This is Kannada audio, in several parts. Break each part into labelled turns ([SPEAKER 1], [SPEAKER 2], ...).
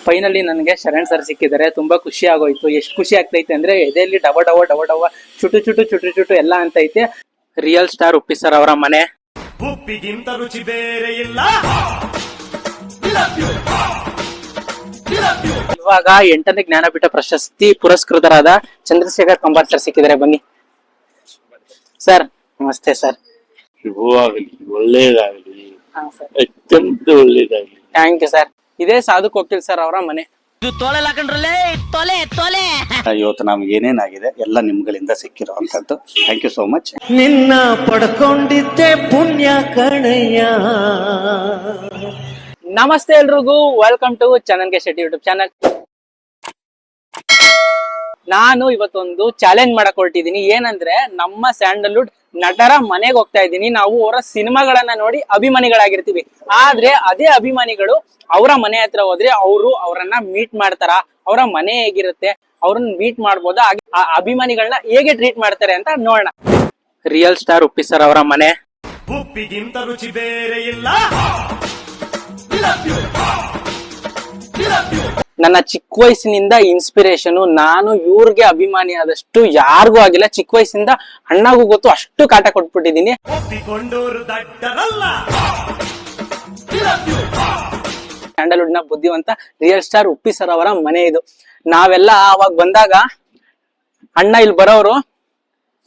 [SPEAKER 1] ಫೈನಲಿ ನನಗೆ ಶರಣ್ ಸರ್ ಸಿಕ್ಕಿದ್ದಾರೆ. ತುಂಬಾ ಖುಷಿ ಆಗೋಯ್ತು. ಎಷ್ಟು ಖುಷಿ ಆಗ್ತೈತೆ ಅಂದ್ರೆ ಎದೆಯಲ್ಲಿ ಡವ ಡವ ಡವ ಡವ ಚುಟು ಚುಟು ಚುಟು ಚುಟು ಎಲ್ಲ ಅಂತ ಐತೆ. ರಿಯಲ್ ಸ್ಟಾರ್ ಉಪ್ಪಿ ಸರ್ ಅವರ ಮನೆ.
[SPEAKER 2] ಉಪ್ಪಿಗಿಂತ ರುಚಿ ಬೇರೆ ಇಲ್ಲ.
[SPEAKER 1] ಇವಾಗ 8ನೇ ಜ್ಞಾನಪೀಠ ಪ್ರಶಸ್ತಿ ಪುರಸ್ಕೃತರಾದ ಚಂದ್ರಶೇಖರ್ ಕಂಬಾರ್ ಸರ್ ಸಿಕ್ಕಿದ್ದಾರೆ. ಬನ್ನಿ ಸರ್. ನಮಸ್ತೆ ಸರ್.
[SPEAKER 3] ಶುಭವಾಗಲಿ, ಒಳ್ಳೇದಾಗಲಿ,
[SPEAKER 1] ಹಾ ಸರ್.
[SPEAKER 3] ಅತ್ಯಂತ ಒಳ್ಳೇದಾಗಲಿ.
[SPEAKER 1] Thank you sir. ಇದೇ ಸಾಧು ಕೋಕಿಲ್ ಸರ್ ಅವರ ಮನೆ.
[SPEAKER 4] ಇವತ್ತು ನಮ್ಗೆ ಏನೇನಾಗಿದೆ ಎಲ್ಲ ನಿಮ್ಗಳಿಂದ ಸಿಕ್ಕಿರೋ ಅಂತದ್ದು. Thank you so much.
[SPEAKER 2] ನಿನ್ನ ಪಡ್ಕೊಂಡಿದ್ದೆ ಪುಣ್ಯ ಕಣಯ್ಯ.
[SPEAKER 1] ನಮಸ್ತೆ ಎಲ್ರಿಗೂ, welcome to Chandan K Shetty YouTube channel. ನಾನು ಇವತ್ತೊಂದು ಚಾಲೆಂಜ್ ಮಾಡಕ್ ಹೊರಟಿದ್ದೀನಿ. ಏನಂದ್ರೆ ನಮ್ಮ ಸ್ಯಾಂಡಲ್ವುಡ್ ನಟರ ಮನೆಗೆ ಹೋಗ್ತಾ ಇದ್ದೀನಿ. ನಾವು ಅವರ ಸಿನಿಮಾಗಳನ್ನ ನೋಡಿ ಅಭಿಮಾನಿಗಳಾಗಿರ್ತೀವಿ. ಆದ್ರೆ ಅದೇ ಅಭಿಮಾನಿಗಳು ಅವರ ಮನೆ ಹತ್ರ ಹೋದ್ರೆ ಅವರನ್ನ ಮೀಟ್ ಮಾಡ್ತಾರ, ಅವರ ಮನೆ ಹೇಗಿರುತ್ತೆ, ಅವ್ರನ್ನ ಮೀಟ್ ಮಾಡ್ಬೋದಾ, ಆ ಅಭಿಮಾನಿಗಳನ್ನ ಹೇಗೆ ಟ್ರೀಟ್ ಮಾಡ್ತಾರೆ ಅಂತ ನೋಡೋಣ. ರಿಯಲ್ ಸ್ಟಾರ್ ಉಪ್ಪಿ ಸರ್ ಅವರ ಮನೆ.
[SPEAKER 2] ಉಪ್ಪಿಗಿಂತ ರುಚಿ ಬೇರೆ ಇಲ್ಲ.
[SPEAKER 1] ನನ್ನ ಚಿಕ್ಕ ವಯಸ್ಸಿನಿಂದ ಇನ್ಸ್ಪಿರೇಷನ್. ನಾನು ಇವ್ರಿಗೆ ಅಭಿಮಾನಿ ಆದಷ್ಟು ಯಾರಿಗೂ ಆಗಿಲ್ಲ. ಚಿಕ್ಕ ವಯಸ್ಸಿಂದ ಅಣ್ಣಗೂ ಗೊತ್ತು, ಅಷ್ಟು ಕಾಟ ಕೊಟ್ಬಿಟ್ಟಿದೀನಿ.
[SPEAKER 2] ಒಪ್ಪಿಕೊಂಡೋರು ದಡ್ಡರಲ್ಲ.
[SPEAKER 1] ಸ್ಯಾಂಡಲ್ವುಡ್ ನ ಬುದ್ಧಿವಂತ ರಿಯಲ್ ಸ್ಟಾರ್ ಉಪ್ಪಿ ಸರ್ ಅವರ ಮನೆ ಇದು. ನಾವೆಲ್ಲ ಅವಾಗ ಬಂದಾಗ ಅಣ್ಣ ಇಲ್ಲಿ ಬರೋರು,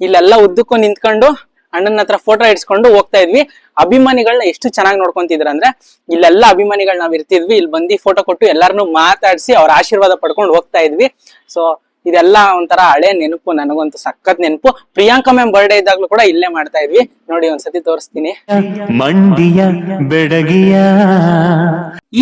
[SPEAKER 1] ಇಲ್ಲೆಲ್ಲ ಉದ್ದಕ್ಕೂ ನಿಂತ್ಕೊಂಡು ಅಣ್ಣನ ಹತ್ರ ಫೋಟೋ ಇಡ್ಸ್ಕೊಂಡು ಹೋಗ್ತಾ ಇದ್ವಿ. ಅಭಿಮಾನಿಗಳನ್ನ ಎಷ್ಟು ಚೆನ್ನಾಗಿ ನೋಡ್ಕೊಂತಿದ್ರ ಅಂದ್ರೆ, ಇಲ್ಲೆಲ್ಲ ಅಭಿಮಾನಿಗಳು ನಾವ್ ಇರ್ತಿದ್ವಿ. ಇಲ್ಲಿ ಬಂದು ಫೋಟೋ ಕೊಟ್ಟು ಎಲ್ಲಾರನು ಮಾತಾಡ್ಸಿ ಅವ್ರ ಆಶೀರ್ವಾದ ಪಡ್ಕೊಂಡು ಹೋಗ್ತಾ ಇದ್ವಿ. ಸೊ ಇದೆಲ್ಲ ಒಂಥರ ಹಳೆ ನೆನಪು. ನನಗಂತೂ ಸಖತ್ ನೆನಪು. ಪ್ರಿಯಾಂಕಾ ಮ್ಯಾಮ್ ಬರ್ಡೇ ಇದ್ದಾಗ್ಲೂ ಕೂಡ ಇಲ್ಲೇ ಮಾಡ್ತಾ ಇದ್ವಿ. ನೋಡಿ ಒಂದ್ಸತಿ ತೋರಿಸ್ತೀನಿ.
[SPEAKER 2] ಮಂಡಿಯ ಬೆಡಗಿಯ.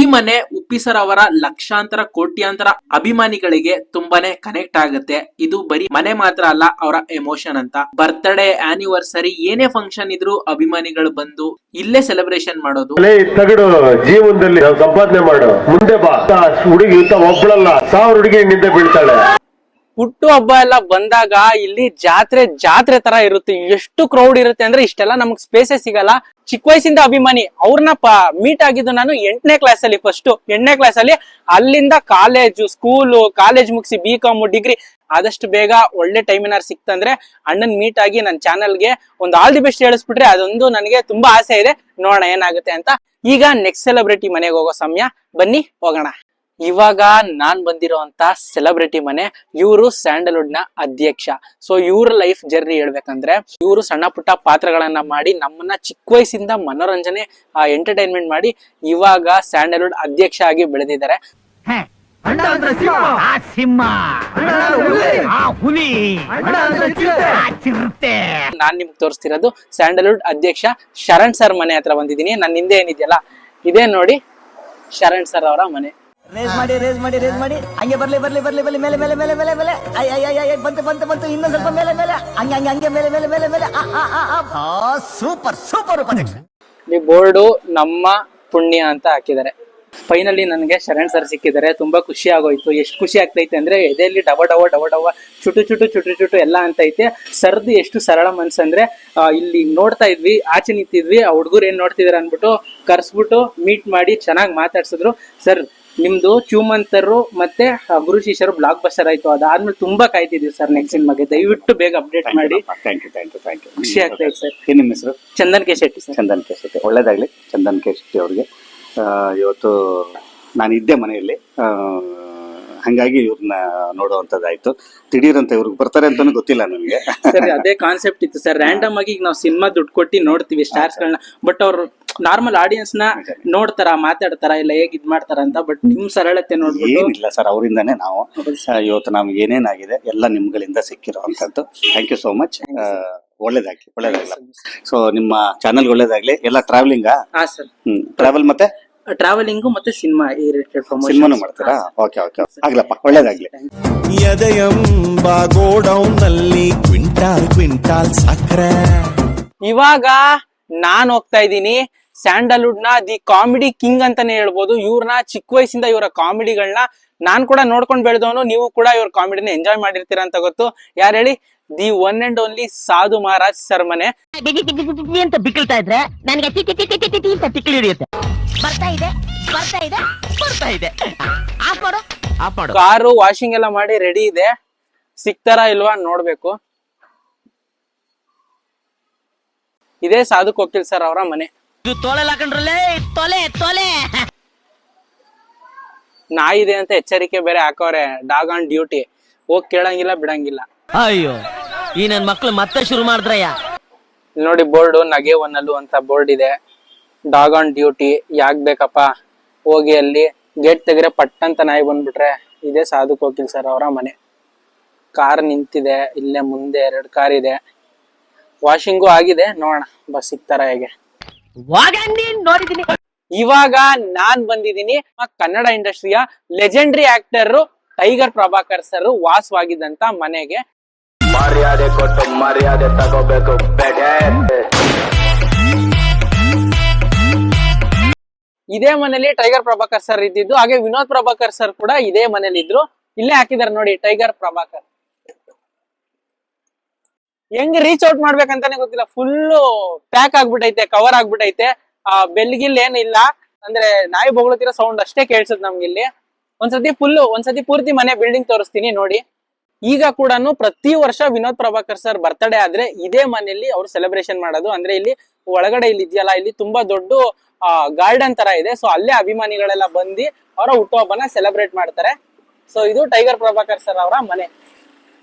[SPEAKER 5] ಈ ಮನೆ ಉಪ್ಪಿ ಸರ್ ಅವರ ಲಕ್ಷಾಂತರ ಕೋಟ್ಯಾಂತರ ಅಭಿಮಾನಿಗಳಿಗೆ ತುಂಬಾನೇ ಕನೆಕ್ಟ್ ಆಗುತ್ತೆ. ಇದು ಬರೀ ಮನೆ ಮಾತ್ರ ಅಲ್ಲ, ಅವರ ಎಮೋಷನ್ ಅಂತ. ಬರ್ತ್ಡೇ, ಆನಿವರ್ಸರಿ, ಏನೇ ಫಂಕ್ಷನ್ ಇದ್ರು ಅಭಿಮಾನಿಗಳು ಬಂದು ಇಲ್ಲೇ ಸೆಲೆಬ್ರೇಷನ್ ಮಾಡೋದು.
[SPEAKER 6] ತಗಡು ಜೀವನದಲ್ಲಿ ಸಂಪಾದನೆ ಮಾಡು, ಮುಂದೆ ಬಾ. ಹುಡುಗಿ ಇಂತ ಒಬ್ಬಳಲ್ಲ, 1000 ಹುಡುಗಿ ನಿಂದೆ ಬೀಳ್ತಾಳೆ.
[SPEAKER 1] ಹುಟ್ಟು ಹಬ್ಬ ಎಲ್ಲ ಬಂದಾಗ ಇಲ್ಲಿ ಜಾತ್ರೆ ತರ ಇರುತ್ತೆ. ಎಷ್ಟು ಕ್ರೌಡ್ ಇರುತ್ತೆ ಅಂದ್ರೆ ಇಷ್ಟೆಲ್ಲ ನಮಗ್ ಸ್ಪೇಸೇ ಸಿಗಲ್ಲ. ಚಿಕ್ಕ ವಯಸ್ಸಿಂದ ಅಭಿಮಾನಿ. ಅವ್ರನ್ನ ಮೀಟ್ ಆಗಿದ್ದು ನಾನು 8ನೇ ಕ್ಲಾಸ್ ಅಲ್ಲಿ. ಫಸ್ಟ್ 8ನೇ ಕ್ಲಾಸ್ ಅಲ್ಲಿ. ಅಲ್ಲಿಂದ ಕಾಲೇಜು, ಸ್ಕೂಲು, ಕಾಲೇಜ್ ಮುಗಿಸಿ BCom, ಡಿಗ್ರಿ. ಆದಷ್ಟು ಬೇಗ ಒಳ್ಳೆ ಟೈಮಿನಾರ್ ಸಿಕ್ತಂದ್ರೆ ಅಣ್ಣನ್ ಮೀಟ್ ಆಗಿ ನನ್ನ ಚಾನಲ್ಗೆ ಒಂದು ಆಲ್ ದಿ ಬೆಸ್ಟ್ ಹೇಳಿಸ್ಬಿಟ್ರೆ ಅದೊಂದು ನನಗೆ ತುಂಬಾ ಆಸೆ ಇದೆ. ನೋಡೋಣ ಏನಾಗುತ್ತೆ ಅಂತ. ಈಗ ನೆಕ್ಸ್ಟ್ ಸೆಲೆಬ್ರಿಟಿ ಮನೆಗೆ ಹೋಗೋ ಸಮಯ. ಬನ್ನಿ ಹೋಗೋಣ. ಇವಾಗ ನಾನ್ ಬಂದಿರೋಂತ ಸೆಲೆಬ್ರಿಟಿ ಮನೆ. ಇವರು ಸ್ಯಾಂಡಲ್ವುಡ್ ನ ಅಧ್ಯಕ್ಷ. ಸೊ ಇವ್ರ ಲೈಫ್ ಜರ್ನಿ ಹೇಳ್ಬೇಕಂದ್ರೆ, ಇವರು ಸಣ್ಣ ಪುಟ್ಟ ಪಾತ್ರಗಳನ್ನ ಮಾಡಿ ನಮ್ಮನ್ನ ಚಿಕ್ಕ ವಯಸ್ಸಿಂದ ಮನೋರಂಜನೆ, ಎಂಟರ್ಟೈನ್ಮೆಂಟ್ ಮಾಡಿ ಇವಾಗ ಸ್ಯಾಂಡಲ್ವುಡ್ ಅಧ್ಯಕ್ಷ ಆಗಿ ಬೆಳೆದಿದ್ದಾರೆ. ನಾನ್ ನಿಮ್ಗೆ ತೋರಿಸ್ತಿರೋದು ಸ್ಯಾಂಡಲ್ವುಡ್ ಅಧ್ಯಕ್ಷ ಶರಣ್ ಸರ್ ಮನೆ ಹತ್ರ ಬಂದಿದ್ದೀನಿ. ನನ್ನ ಹಿಂದೆ ಏನಿದೆಯಲ್ಲ ಇದೇ ನೋಡಿ ಶರಣ್ ಸರ್ ಅವರ ಮನೆ.
[SPEAKER 7] ರೇಸ್ ಮಾಡಿ ಹಂಗೆ ಬರ್ಲಿ ಮೇಲೆ ಬಂತು ಇನ್ನೊಂದ್ ಸ್ವಲ್ಪ ಮೇಲೆ ಹಂಗೆ ಮೇಲೆ ಸೂಪರ್ ಉಪಾಧ್ಯಕ್ಷ.
[SPEAKER 1] ಈ ಬೋರ್ಡು ನಮ್ಮ ಪುಣ್ಯ ಅಂತ ಹಾಕಿದ್ದಾರೆ. ಫೈನಲಿ ನನಗೆ ಶರಣ್ ಸರ್ ಸಿಕ್ಕಿದ್ದಾರೆ. ತುಂಬಾ ಖುಷಿ ಆಗೋಯ್ತು. ಎಷ್ಟು ಖುಷಿ ಆಗ್ತೈತೆ ಅಂದ್ರೆ ಎದೆಯಲ್ಲಿ ಡವ ಡವ ಡವ ಡವ ಚುಟು ಚುಟು ಚುಟು ಚುಟು ಎಲ್ಲ ಅಂತ ಐತೆ. ಸರ್ದು ಎಷ್ಟು ಸರಳ ಮನ್ಸಂದ್ರೆ, ಇಲ್ಲಿ ನೋಡ್ತಾ ಇದ್ವಿ, ಆಚೆ ನಿಂತಿದ್ವಿ, ಆ ಹುಡುಗರು ಏನ್ ನೋಡ್ತಿದಾರೆ ಅನ್ಬಿಟ್ಟು ಕರ್ಸ್ಬಿಟ್ಟು ಮೀಟ್ ಮಾಡಿ ಚೆನ್ನಾಗಿ ಮಾತಾಡ್ಸಿದ್ರು. ಸರ್ ನಿಮ್ದು ಚ್ಯೂಮಂತರು ಮತ್ತೆ ಗುರು ಶಿಷ್ಯರು ಬ್ಲಾಕ್ ಬಸ್ಟರ್ ಆಯ್ತು. ಅದಾದ್ಮೇಲೆ ತುಂಬಾ ಕಾಯ್ತಿದ್ವಿ ಸರ್ ನೆಕ್ಸ್ಟ್ ಸಿನಿಮಾಗೆ. ದಯವಿಟ್ಟು ಬೇಗ ಅಪ್ಡೇಟ್ ಮಾಡಿ.
[SPEAKER 4] Thank you.
[SPEAKER 1] ಖುಷಿ ಆಗ್ತೈತೆ ಸರ್.
[SPEAKER 4] ಏನ್ ನಿಮ್ಮ ಹೆಸರು?
[SPEAKER 1] Chandan K Shetty sir.
[SPEAKER 4] Chandan K Shetty. ಒಳ್ಳೇದಾಗ್ಲಿ ಚಂದನ್ ಕೆ ಶೆಟ್ಟಿ ಅವ್ರಿಗೆ. ಇವತ್ತು ನಾನು ಇದ್ದೆ ಮನೆಯಲ್ಲಿ, ಹಂಗಾಗಿ ಇವ್ರನ್ನ ನೋಡುವಂತದ್ದಾಯ್ತು. ದಿಢೀರಂತ ಇವ್ರಿಗೆ ಬರ್ತಾರೆ ಅಂತಾನು ಗೊತ್ತಿಲ್ಲ ನನಗೆ.
[SPEAKER 1] ಸರ್ ಅದೇ ಕಾನ್ಸೆಪ್ಟ್ ಇತ್ತು ಸರ್. ರ್ಯಾಂಡಮ್ ಆಗಿ ನಾವು ಸಿನಿಮಾ ದುಡ್ಡು ಕೊಟ್ಟು ನೋಡ್ತೀವಿ ಸ್ಟಾರ್ಸ್ ಗಳನ್ನ, ಬಟ್ ಅವ್ರು ನಾರ್ಮಲ್ ಆಡಿಯನ್ಸ್ ನ ನೋಡ್ತಾರ, ಮಾತಾಡ್ತಾರ, ಇಲ್ಲ ಹೇಗ್ ಇದ್ ಮಾಡ್ತಾರ ಅಂತ. ಬಟ್ ನಿಮ್ ಸರಳತೆ ನೋಡ್ಬಿಟ್ಟು
[SPEAKER 4] ಏನಿಲ್ಲ ಸರ್, ಅವರಿಂದಾನೇ ನಾವು ಇವತ್ತು ನಮ್ಗೆ ಏನೇನಾಗಿದೆ ಎಲ್ಲ ನಿಮ್ಗಳಿಂದ ಸಿಕ್ಕಿರೋ ಅಂತದ್ದು. Thank you so much. ಒಳ್ಳೇದಾಗ್ಲಿ. ಸೊ ನಿಮ್ಮ ಚಾನಲ್ ಒಳ್ಳೇದಾಗ್ಲಿ. ಎಲ್ಲ ಟ್ರಾವೆಲಿಂಗಾ?
[SPEAKER 1] ಹಾ ಸರ್.
[SPEAKER 4] ಟ್ರಾವೆಲ್ ಮತ್ತೆ
[SPEAKER 1] ಟ್ರಾವೆಲಿಂಗು ಮತ್ತೆ ಸಿನಿಮಾ
[SPEAKER 4] ಸಿನಿಮಾನು ಮಾಡ್ತೀರಾ? ಓಕೆ ಆಗ್ಲಪ್ಪ, ಒಳ್ಳೇದಾಗ್ಲಿ.
[SPEAKER 2] ಎದೆಯಂಬ ಗೋಡೌನ್ ನಲ್ಲಿ ಕ್ವಿಂಟಾಲ್ ಸಕ್ಕರೆ.
[SPEAKER 1] ಇವಾಗ ನಾನ್ ಹೋಗ್ತಾ ಇದ್ದೀನಿ ಸ್ಯಾಂಡಲ್ವುಡ್ ನ ದಿ ಕಾಮಿಡಿ ಕಿಂಗ್ ಅಂತಾನೆ ಹೇಳ್ಬೋದು. ಇವ್ರನ್ನ ಚಿಕ್ಕ ವಯಸ್ಸಿಂದ ಇವರ ಕಾಮಿಡಿಗಳನ್ನ ನಾನ್ ಕೂಡ ನೋಡ್ಕೊಂಡ್ ಬೆಳೆದವನು. ನೀವು ಕೂಡ ಇವ್ರ ಕಾಮಿಡಿನ ಎಂಜಾಯ್ ಮಾಡಿರ್ತೀರ ಅಂತ ಗೊತ್ತು. ಯಾರು ಹೇಳಿ? ದಿ ಒನ್ ಅಂಡ್ ಓನ್ಲಿ ಸಾಧು ಮಹಾರಾಜ್ ಸರ್ ಮನೆ.
[SPEAKER 8] ಅಂತ ಬಿಕ್ಕಳ್ತಾ ಇದ್ರೆ ನನಗೆ ತಿಕ್ಕಿ ಹಿಡಿಯುತ್ತೆ. ಬರ್ತಾ ಇದೆ ಆಫ್
[SPEAKER 1] ಕಾರು ವಾಷಿಂಗ್ ಎಲ್ಲ ಮಾಡಿ ರೆಡಿ ಇದೆ, ಸಿಗ್ತಾರಾ ಇಲ್ವಾ ನೋಡ್ಬೇಕು. ಇದೇ ಸಾಧಕ್ ವಕೀಲ್ ಸರ್ ಅವರ ಮನೆ. ನಾಯಿ ಇದೆ ಅಂತ ಎಚ್ಚರಿಕೆ ಬೇರೆ ಹಾಕವ್ರೆ, ಡಾಗ್ ಆನ್ ಡ್ಯೂಟಿ. ಹೋಗ್ ಕೇಳಂಗಿಲ್ಲ ಬಿಡಂಗಿಲ್ಲ.
[SPEAKER 7] ಅಯ್ಯೋ ಈ ನನ್ ಮಕ್ಳು ಮತ್ತೆ ಶುರು ಮಾಡಿದ್ರಯ್ಯ.
[SPEAKER 1] ಇಲ್ಲಿ ನೋಡಿ ಬೋರ್ಡ್, ನಗೆ ಒನ್ನಲು ಅಂತ ಬೋರ್ಡ್ ಇದೆ. ಡಾಗ್ ಆನ್ ಡ್ಯೂಟಿ ಯಾಕ್ ಬೇಕಪ್ಪ, ಹೋಗಿ ಅಲ್ಲಿ ಗೇಟ್ ತೆಗ್ರೆ ಪಟ್ಟಂತ ನಾಯಿ ಬಂದ್ಬಿಟ್ರೆ. ಇದೇ ಸಾಧಕ್ ವಕೀಲ್ ಸರ್ ಅವರ ಮನೆ. ಕಾರ್ ನಿಂತಿದೆ, ಇಲ್ಲೇ ಮುಂದೆ 2 ಕಾರ್ ಇದೆ, ವಾಷಿಂಗು ಆಗಿದೆ. ನೋಡೋಣ ಬಸ್ ಸಿಗ್ತಾರ ಹೇಗೆ. ಇವಾಗ ನಾನ್ ಬಂದಿದ್ದೀನಿ ಕನ್ನಡ ಇಂಡಸ್ಟ್ರಿಯ legendary actor Tiger Prabhakar sir ವಾಸವಾಗಿದ್ದಂತ ಮನೆಗೆ.
[SPEAKER 6] ಮರ್ಯಾದೆ ಕೊಟ್ಟು ಮರ್ಯಾದೆ ತಗೋಬೇಕು ಬೇಟೆ.
[SPEAKER 1] ಇದೇ ಮನೇಲಿ ಟೈಗರ್ ಪ್ರಭಾಕರ್ ಸರ್ ಇದ್ದಿದ್ದು, ಹಾಗೆ ವಿನೋದ್ ಪ್ರಭಾಕರ್ ಸರ್ ಕೂಡ ಇದೇ ಮನೇಲಿ ಇದ್ರು. ಇಲ್ಲೇ ಹಾಕಿದಾರೆ ನೋಡಿ ಟೈಗರ್ ಪ್ರಭಾಕರ್. ಹೆಂಗ್ ರೀಚ್ ಔಟ್ ಮಾಡ್ಬೇಕಂತಾನೆ ಗೊತ್ತಿಲ್ಲ, ಫುಲ್ ಪ್ಯಾಕ್ ಆಗ್ಬಿಟ್ಟೈತೆ, ಕವರ್ ಆಗ್ಬಿಟ್ಟೈತೆ. ಬೆಲ್ಗಿಲ್ ಏನಿಲ್ಲ, ಅಂದ್ರೆ ನಾಯಿ ಬೊಗಳುತ್ತಿರೋ ಸೌಂಡ್ ಅಷ್ಟೇ ಕೇಳಿಸುತ್ತೆ ನಮ್ಗೆ ಇಲ್ಲಿ. ಒಂದ್ಸತಿ ಪೂರ್ತಿ ಮನೆ ಬಿಲ್ಡಿಂಗ್ ತೋರಿಸ್ತೀನಿ ನೋಡಿ. ಈಗ ಕೂಡ ಪ್ರತಿ ವರ್ಷ ವಿನೋದ್ ಪ್ರಭಾಕರ್ ಸರ್ ಬರ್ತಡೇ ಆದ್ರೆ ಇದೇ ಮನೆಯಲ್ಲಿ ಅವ್ರು ಸೆಲೆಬ್ರೇಷನ್ ಮಾಡೋದು. ಅಂದ್ರೆ ಇಲ್ಲಿ ಒಳಗಡೆ ಇಲ್ಲಿ ಇದೆಯಲ್ಲ, ಇಲ್ಲಿ ತುಂಬಾ ದೊಡ್ಡ ಗಾರ್ಡನ್ ತರ ಇದೆ. ಸೊ ಅಲ್ಲೇ ಅಭಿಮಾನಿಗಳೆಲ್ಲ ಬಂದು ಅವರ ಹುಟ್ಟುಹಬ್ಬನ ಸೆಲೆಬ್ರೇಟ್ ಮಾಡ್ತಾರೆ. ಸೊ ಇದು ಟೈಗರ್ ಪ್ರಭಾಕರ್ ಸರ್ ಅವರ ಮನೆ.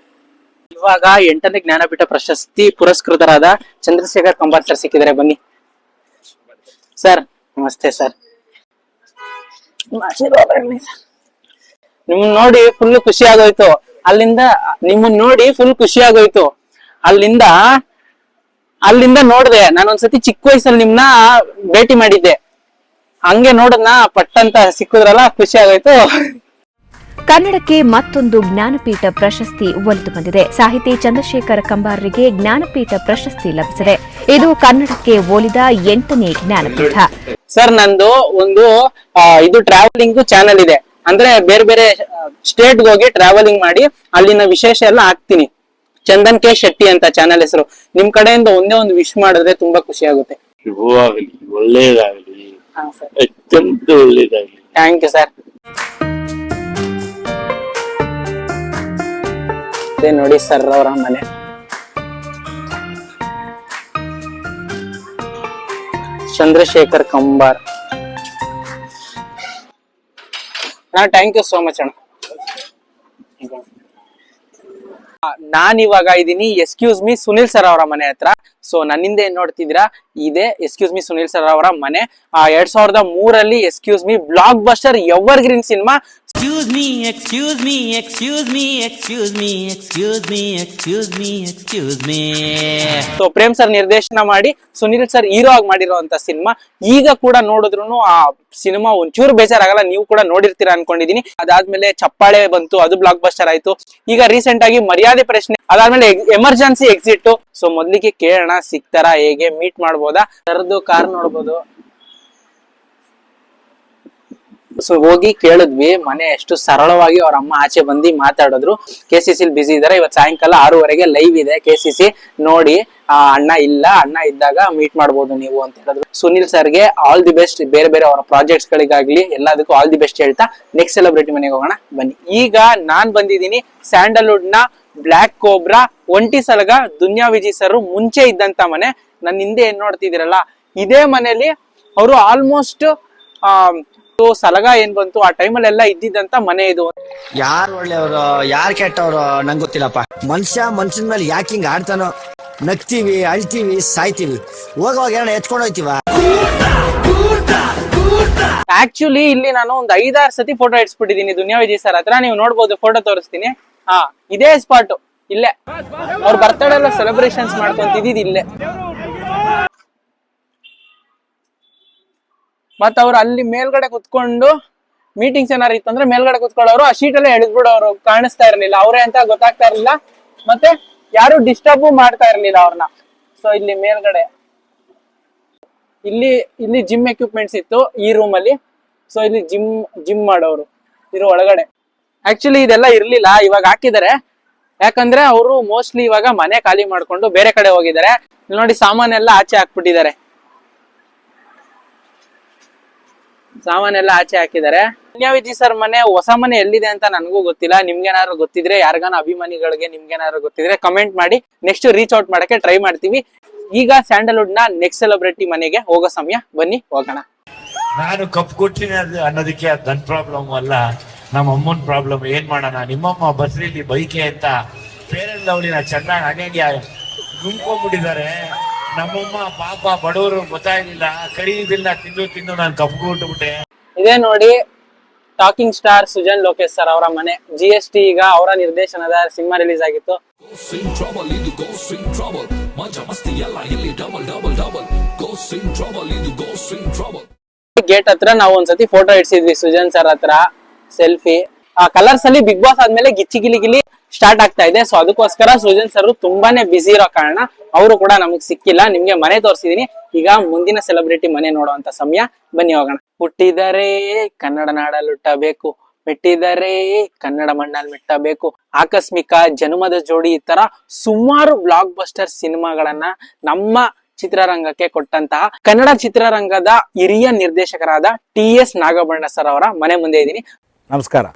[SPEAKER 1] ಇವಾಗ 8ನೇ ಜ್ಞಾನಪೀಠ ಪ್ರಶಸ್ತಿ ಪುರಸ್ಕೃತರಾದ ಚಂದ್ರಶೇಖರ್ ಕಂಬಾರ್ ಸರ್ ಸಿಕ್ಕಿದ್ದಾರೆ, ಬನ್ನಿ ಸರ್. ನಮಸ್ತೆ ಸರ್. ನಿಮ್ಮನ್ನ ನೋಡಿ ಫುಲ್ ಖುಷಿ ಆಗೋಯ್ತು. ನಿಮ್ಮನ್ನ ನೋಡಿ ಫುಲ್ ಖುಷಿ ಆಗೋಯ್ತು. ಅಲ್ಲಿಂದ ನೋಡ್ದೆ, ನಾನೊಂದ್ಸತಿ ಚಿಕ್ಕ ವಯಸ್ಸಲ್ಲಿ ನಿಮ್ನ ಭೇಟಿ ಮಾಡಿದ್ದೆ. ಹಂಗೆ ನೋಡದ್ನ ಪಟ್ಟಂತ ಸಿಕ್ಕಿದ್ರಲ್ಲ, ಖುಷಿ ಆಗೋಯ್ತು.
[SPEAKER 9] ಕನ್ನಡಕ್ಕೆ ಮತ್ತೊಂದು ಜ್ಞಾನಪೀಠ ಪ್ರಶಸ್ತಿ ಒಲಿದು ಬಂದಿದೆ. ಸಾಹಿತಿ ಚಂದ್ರಶೇಖರ ಕಂಬಾರರಿಗೆ ಜ್ಞಾನಪೀಠ ಪ್ರಶಸ್ತಿ ಲಭಿಸಿದೆ. ಇದು ಕನ್ನಡಕ್ಕೆ ಒಲಿದ 8ನೇ ಜ್ಞಾನಪೀಠ.
[SPEAKER 1] ಸರ್ ನಂದು ಒಂದು ಇದು ಟ್ರಾವೆಲಿಂಗ್ ಚಾನೆಲ್ ಇದೆ. ಅಂದ್ರೆ ಬೇರೆ ಬೇರೆ ಸ್ಟೇಟ್ ಹೋಗಿ ಟ್ರಾವೆಲಿಂಗ್ ಮಾಡಿ ಅಲ್ಲಿನ ವಿಶೇಷ ಎಲ್ಲ ಹಾಕ್ತೀನಿ. ಚಂದನ್ ಕೆ ಶೆಟ್ಟಿ ಅಂತ ಚಾನೆಲ್ ಹೆಸರು. ನಿಮ್ ಕಡೆಯಿಂದ ಒಂದೇ ಒಂದು ವಿಶ್ ಮಾಡಿದ್ರೆ ತುಂಬಾ ಖುಷಿ ಆಗುತ್ತೆ.
[SPEAKER 3] ಶುಭವಾಗಲಿ, ಒಳ್ಳೇದಾಗಲಿ, ಅತ್ಯಂತ ಒಳ್ಳೇದಾಗಲಿ.
[SPEAKER 1] Thank you sir. ನೋಡಿ ಸರ್ ಅವರ ಮನೆ. Chandrashekhar Kambar. Thank you so much ಅಣ್ಣ. ನಾನಿವಾಗ ಇದೀನಿ ಎಕ್ಸ್ಕ್ಯೂಸ್ ಮಿ ಸುನಿಲ್ ಸರ್ ಅವರ ಮನೆ ಹತ್ರ. ಸೊ ನನ್ನಿಂದ ಏನ್ ನೋಡ್ತಿದ್ದೀರಾ, ಇದೇ ಎಕ್ಸ್ಕ್ಯೂಸ್ ಮಿ ಸುನಿಲ್ ಸರ್ ಅವರ ಮನೆ. 2003 excuse me blockbuster evergreen cinema. So Prem sir ನಿರ್ದೇಶನ ಮಾಡಿ ಸುನಿಲ್ ಸರ್ ಹೀರೋ ಆಗಿ ಮಾಡಿರುವಂತ ಸಿನಿಮಾ. ಈಗ ಕೂಡ ನೋಡಿದ್ರು ಆ ಸಿನಿಮಾ ಒಂಚೂರು ಬೇಜಾರಾಗಲ್ಲ. ನೀವು ಕೂಡ ನೋಡಿರ್ತೀರಾ ಅನ್ಕೊಂಡಿದೀನಿ. ಅದಾದ್ಮೇಲೆ ಚಪ್ಪಾಳೆ ಬಂತು, ಅದು ಬ್ಲಾಕ್ ಬಸ್ಟರ್ ಆಯ್ತು. ಈಗ ರೀಸೆಂಟ್ ಆಗಿ ಮರ್ಯಾದೆ ಪ್ರಶ್ನೆ, ಅದಾದ್ಮೇಲೆ ಎಮರ್ಜೆನ್ಸಿ ಎಕ್ಸಿಟ್. ಸೊ ಮೊದ್ಲಿಗೆ ಕೇಳೋಣ, ಸಿಗ್ತಾರಾ, ಹೇಗೆ ಮೀಟ್ ಮಾಡ್ಬೋದಾ? ಸರ್ದು ಕಾರ್ ನೋಡ್ಬೋದು. ಸೊ ಹೋಗಿ ಕೇಳಿದ್ವಿ, ಮನೆ ಎಷ್ಟು ಸರಳವಾಗಿ ಅವ್ರ ಅಮ್ಮ ಆಚೆ ಬಂದು ಮಾತಾಡಿದ್ರು. KCC ಬಿಸಿ ಇದಾರೆ, ಇವತ್ತು ಸಾಯಂಕಾಲ 6:30 ಲೈವ್ ಇದೆ KCC ನೋಡಿ. ಅಣ್ಣ ಇಲ್ಲ, ಅಣ್ಣ ಇದ್ದಾಗ ಮೀಟ್ ಮಾಡ್ಬೋದು ನೀವು ಅಂತ ಹೇಳಿದ್ರು. ಸುನಿಲ್ ಸರ್ಗೆ ಆಲ್ ದಿ ಬೆಸ್ಟ್. ಬೇರೆ ಬೇರೆ ಅವರ ಪ್ರಾಜೆಕ್ಟ್ಸ್ ಗಳಿಗಾಗ್ಲಿ ಎಲ್ಲದಕ್ಕೂ ಆಲ್ ದಿ ಬೆಸ್ಟ್ ಹೇಳ್ತಾ ನೆಕ್ಸ್ಟ್ ಸೆಲೆಬ್ರಿಟಿ ಮನೆಗೆ ಹೋಗೋಣ ಬನ್ನಿ. ಈಗ ನಾನ್ ಬಂದಿದ್ದೀನಿ ಸ್ಯಾಂಡಲ್ವುಡ್ ನ ಬ್ಲಾಕ್ ಕೋಬ್ರಾ ಒಂಟಿ ಸಲಗ ದುನಿಯಾ ವಿಜಯ್ ಸರ್ ಮುಂಚೆ ಇದ್ದಂತ ಮನೆ. ನನ್ನ ಹಿಂದೆ ಏನ್ ನೋಡ್ತಿದ್ದೀರಲ್ಲ, ಇದೇ ಮನೆಯಲ್ಲಿ ಅವರು ಆಲ್ಮೋಸ್ಟ್ ಸಲಗ ಏನ್ ಬಂತು ಆ ಟೈಮಲ್ಲಿ ಎಲ್ಲ ಇದ್ದಿದ್ದಂತ ಮನೆ ಇದು.
[SPEAKER 7] ಯಾರು ಒಳ್ಳೆಯವರು ಯಾರು ಕೆಟ್ಟವರು ನಂಗೆ ಗೊತ್ತಿಲ್ಲಪ್ಪ. ಮನುಷ್ಯನ ಮೇಲೆ ಯಾಕೆ ಹಿಂಗ್ ಆಡ್ತಾನೋ. ನಗ್ತೀವಿ, ಅಳ್ತೀವಿ, ಸಾಯ್ತೀವಿ, ಹೋಗುವಾಗ ಏನೋ ಎತ್ಕೊಂಡು ಹೋಯ್ತೀವ.
[SPEAKER 1] ಆಕ್ಚುಲಿ ಇಲ್ಲಿ ನಾನು ಒಂದು 5-6 ಸತಿ ಫೋಟೋ ಇಡ್ಸ್ಬಿಟ್ಟಿದೀನಿ ದುನಿಯಾ ವಿಜಯ್ ಸರ್ ಹತ್ರ. ನೀವು ನೋಡ್ಬೋದು, ಫೋಟೋ ತೋರಿಸ್ತೀನಿ. ಇದೇ ಸ್ಪಾಟ್, ಇಲ್ಲೇ ಅವ್ರ ಬರ್ತಡೇ ಎಲ್ಲ ಸೆಲೆಬ್ರೇಷನ್ಸ್ ಮಾಡ್ಕೊಂತಿದ್ದಿದ್ ಇಲ್ಲೇ. ಮತ್ತ ಅವ್ರು ಅಲ್ಲಿ ಮೇಲ್ಗಡೆ ಕುತ್ಕೊಂಡು ಮೀಟಿಂಗ್ಸ್ ಏನಾರು ಇತ್ತಂದ್ರೆ ಮೇಲ್ಗಡೆ ಕುತ್ಕೊಳ್ಳೋರು. ಆ ಶೀಟ್ ಎಲ್ಲ ಎಳೆದ್ಬಿಡೋರು, ಕಾಣಿಸ್ತಾ ಇರ್ಲಿಲ್ಲ ಅವರೇ ಅಂತ ಗೊತ್ತಾಗ್ತಾ ಇರ್ಲಿಲ್ಲ. ಮತ್ತೆ ಯಾರು ಡಿಸ್ಟರ್ಬ್ ಮಾಡ್ತಾ ಇರ್ಲಿಲ್ಲ ಅವ್ರನ್ನ. ಸೊ ಇಲ್ಲಿ ಮೇಲ್ಗಡೆ ಇಲ್ಲಿ ಜಿಮ್ ಎಕ್ವಿಪ್ಮೆಂಟ್ಸ್ ಇತ್ತು ಈ ರೂಮ್ ಅಲ್ಲಿ. ಸೊ ಇಲ್ಲಿ ಜಿಮ್ ಮಾಡೋರು ಇರೋ ಒಳಗಡೆ. ಆಕ್ಚುಲಿ ಇದೆಲ್ಲ ಇರ್ಲಿಲ್ಲ, ಇವಾಗ ಹಾಕಿದ್ದಾರೆ. ಯಾಕಂದ್ರೆ ಅವರು ಮೋಸ್ಟ್ಲಿ ಇವಾಗ ಮನೆ ಖಾಲಿ ಮಾಡ್ಕೊಂಡು ಬೇರೆ ಕಡೆ ಹೋಗಿದ್ದಾರೆ. ನೋಡಿ ಸಾಮಾನೆಲ್ಲ ಆಚೆ ಹಾಕ್ಬಿಟ್ಟಿದ್ದಾರೆ. ಸಾಮಾನೆಲ್ಲ ಆಚೆ ಹಾಕಿದ್ದಾರೆ. ಪುಣ್ಯವಿಜಿ ಸರ್ ಮನೆ, ಹೊಸ ಮನೆ ಎಲ್ಲಿದೆ ಅಂತ ನನಗೂ ಗೊತ್ತಿಲ್ಲ. ನಿಮ್ಗೇನಾದ್ರು ಗೊತ್ತಿದ್ರೆ, ಯಾರಿಗಾನ ಅಭಿಮಾನಿಗಳಿಗೆ ನಿಮ್ಗೇನಾದ್ರು ಗೊತ್ತಿದ್ರೆ ಕಮೆಂಟ್ ಮಾಡಿ. ನೆಕ್ಸ್ಟ್ ರೀಚ್ ಔಟ್ ಮಾಡಕ್ಕೆ ಟ್ರೈ ಮಾಡ್ತೀವಿ. ಈಗ ಸ್ಯಾಂಡಲ್ವುಡ್ ನ ನೆಕ್ಸ್ಟ್ ಸೆಲೆಬ್ರಿಟಿ ಮನೆಗೆ ಹೋಗೋ ಸಮಯ, ಬನ್ನಿ ಹೋಗೋಣ.
[SPEAKER 10] ನಾನು ಕಪ್ ಕೊಟ್ಟಿನಿ ಅನ್ನೋದಕ್ಕೆ ಅದು ನನ್ನ ಪ್ರಾಬ್ಲಮ್ ಅಲ್ಲ, ನಮ್ಮ ಅಮ್ಮನ ಪ್ರಾಬ್ಲಮ್. ಏನ್ ಮಾಡೋಣ, ನಿಮ್ಮಮ್ಮ ಬಸ್ರಿಲಿ ಬೈಕೆ ಅಂತ ಪೇರೆಂಟ್ ಲವ್ಲಿನ ಚೆನ್ನಾಗಿ ಹಂಗೆ ನುಂಗ್ಕೊಂಡ್ಬಿಟ್ಟಿದ್ದಾರೆ. ನಮ್ಮಮ್ಮ ಪಾಪ ಬಡವರು ಗೊತ್ತಾಗಿಲ್ಲ, ಕಡಿದಿಲ್ಲ, ತಿಂದು ನಾನು ಕಪ್ ಕೊಟ್ಬಿಟ್ಟೆ.
[SPEAKER 1] ಇದೇ ನೋಡಿ talking star Sujan Lokesh sir ಅವರ ಮನೆ. GST ಈಗ ಅವರ ನಿರ್ದೇಶನದ ಸಿನಿಮಾ ರಿಲೀಸ್ ಆಗಿತ್ತು. ಗೇಟ್ ಹತ್ರ ನಾವು ಒಂದ್ಸತಿ ಫೋಟೋ ಇಡ್ಸಿದ್ವಿ ಸುಜನ್ ಸರ್ ಹತ್ರ, ಸೆಲ್ಫಿ. ಆ ಕಲರ್ಸ್ ಅಲ್ಲಿ ಬಿಗ್ ಬಾಸ್ ಆದ್ಮೇಲೆ ಗಿಲಿ ಸ್ಟಾರ್ಟ್ ಆಗ್ತಾ ಇದೆ. ಸೊ ಅದಕ್ಕೋಸ್ಕರ ಸುಜನ್ ಸರ್ ತುಂಬಾನೇ ಬಿಸಿ ಇರೋ ಕಾರಣ ಅವರು ಕೂಡ ನಮಗ್ ಸಿಕ್ಕಿಲ್ಲ. ನಿಮ್ಗೆ ಮನೆ ತೋರಿಸಿದೀನಿ. ಈಗ ಮುಂದಿನ ಸೆಲೆಬ್ರಿಟಿ ಮನೆ ನೋಡುವಂತ ಸಮಯ, ಬನ್ನಿ ಹೋಗೋಣ. ಹುಟ್ಟಿದರೆ ಕನ್ನಡ ನಾಡಲ್ಲಿ ಹುಟ್ಟಬೇಕು, ಮೆಟ್ಟಿದರೆ ಕನ್ನಡ ಮಣ್ಣಲ್ಲಿ ಮೆಟ್ಟಬೇಕು, ಆಕಸ್ಮಿಕ, ಜನ್ಮದ ಜೋಡಿ, ಈ ತರ ಸುಮಾರು ಬ್ಲಾಕ್ ಬಸ್ಟರ್ ಸಿನಿಮಾಗಳನ್ನ ನಮ್ಮ ಚಿತ್ರರಂಗಕ್ಕೆ ಕೊಟ್ಟಂತಹ ಕನ್ನಡ ಚಿತ್ರರಂಗದ ಹಿರಿಯ ನಿರ್ದೇಶಕರಾದ TS ನಾಗಭರಣ ಸರ್ ಅವರ ಮನೆ ಮುಂದೆ ಇದ್ದೀನಿ.
[SPEAKER 11] ನಮಸ್ಕಾರ,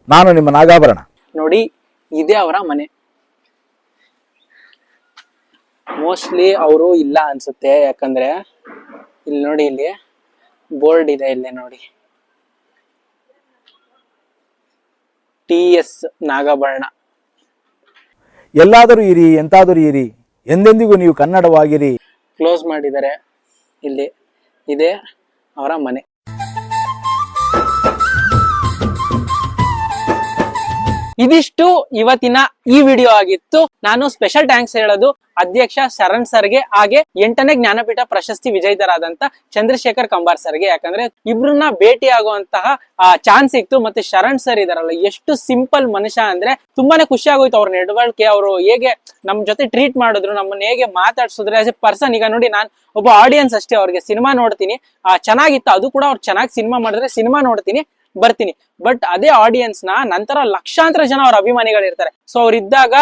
[SPEAKER 11] ನಾನು ನಿಮ್ಮ ನಾಗಾಭರಣ.
[SPEAKER 1] ನೋಡಿ, ಇದೇ ಅವರ ಮನೆ. ಮೋಸ್ಟ್ಲಿ ಅವರು ಇಲ್ಲ ಅನ್ಸುತ್ತೆ, ಯಾಕಂದ್ರೆ ಇಲ್ಲಿ ನೋಡಿ, ಇಲ್ಲಿ ಬೋರ್ಡ್ ಇದೆ, ಇಲ್ಲೇ ನೋಡಿ, TS ನಾಗಭರಣ.
[SPEAKER 11] ಎಲ್ಲಾದರೂ ಇರಿ, ಎಂತಾದರೂ ಇರಿ, ಎಂದೆಂದಿಗೂ ನೀವು ಕನ್ನಡವಾಗಿರಿ.
[SPEAKER 1] ಕ್ಲೋಸ್ ಮಾಡಿದ್ದಾರೆ. ಇಲ್ಲಿ ಇದೆ ಅವರ ಮನೆ. ಇದಿಷ್ಟು ಇವತ್ತಿನ ಈ ವಿಡಿಯೋ ಆಗಿತ್ತು. ನಾನು ಸ್ಪೆಷಲ್ ಥ್ಯಾಂಕ್ಸ್ ಹೇಳೋದು ಅಧ್ಯಕ್ಷ ಶರಣ್ ಸರ್ಗೆ, ಹಾಗೆ 8ನೇ ಜ್ಞಾನಪೀಠ ಪ್ರಶಸ್ತಿ ವಿಜೇತರಾದಂತ ಚಂದ್ರಶೇಖರ್ ಕಂಬಾರ್ ಸರ್ಗೆ. ಯಾಕಂದ್ರೆ ಇಬ್ರನ್ನ ಭೇಟಿ ಆಗುವಂತಹ ಚಾನ್ಸ್ ಸಿಕ್ತು. ಮತ್ತೆ ಶರಣ್ ಸರ್ ಇದಾರಲ್ಲ, ಎಷ್ಟು ಸಿಂಪಲ್ ಮನುಷ್ಯ ಅಂದ್ರೆ ತುಂಬಾನೇ ಖುಷಿ ಆಗೋಯ್ತು ಅವ್ರ ನಡವಳಿಕೆ. ಅವರು ಹೇಗೆ ನಮ್ ಜೊತೆ ಟ್ರೀಟ್ ಮಾಡಿದ್ರು, ನಮ್ಮನ್ನ ಹೇಗೆ ಮಾತಾಡ್ಸಿದ್ರು ಆಸ್ ಎ ಪರ್ಸನ್. ಈಗ ನೋಡಿ, ನಾನ್ ಒಬ್ಬ ಆಡಿಯನ್ಸ್ ಅಷ್ಟೇ, ಅವ್ರಿಗೆ ಸಿನಿಮಾ ನೋಡ್ತೀನಿ, ಚೆನ್ನಾಗಿತ್ತು, ಅದು ಕೂಡ ಅವ್ರು ಚೆನ್ನಾಗಿ ಸಿನಿಮಾ ಮಾಡಿದ್ರೆ ಸಿನಿಮಾ ನೋಡ್ತೀನಿ, ಬರ್ತೀನಿ. ಬಟ್ ಅದೇ ಆಡಿಯನ್ಸ್ ನಂತರ ಲಕ್ಷಾಂತರ ಜನ ಅವ್ರ ಅಭಿಮಾನಿಗಳಿರ್ತಾರೆ. ಸೊ ಅವ್ರು ಇದ್ದಾಗ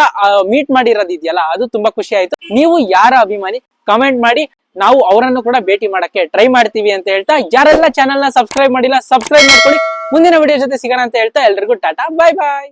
[SPEAKER 1] ಮೀಟ್ ಮಾಡಿರೋದಿದೆಯಲ್ಲ, ಅದು ತುಂಬಾ ಖುಷಿ ಆಯ್ತು. ನೀವು ಯಾರ ಅಭಿಮಾನಿ ಕಮೆಂಟ್ ಮಾಡಿ, ನಾವು ಅವರನ್ನು ಕೂಡ ಭೇಟಿ ಮಾಡಕ್ಕೆ ಟ್ರೈ ಮಾಡ್ತೀವಿ ಅಂತ ಹೇಳ್ತಾ, ಯಾರೆಲ್ಲ ಚಾನೆಲ್ ನ ಸಬ್ಸ್ಕ್ರೈಬ್ ಮಾಡಿಲ್ಲ, ಸಬ್ಸ್ಕ್ರೈಬ್ ಮಾಡ್ಕೊಳ್ಳಿ. ಮುಂದಿನ ವಿಡಿಯೋ ಜೊತೆ ಸಿಗೋಣ ಅಂತ ಹೇಳ್ತಾ ಎಲ್ರಿಗೂ ಟಾಟಾ, ಬಾಯ್ ಬಾಯ್.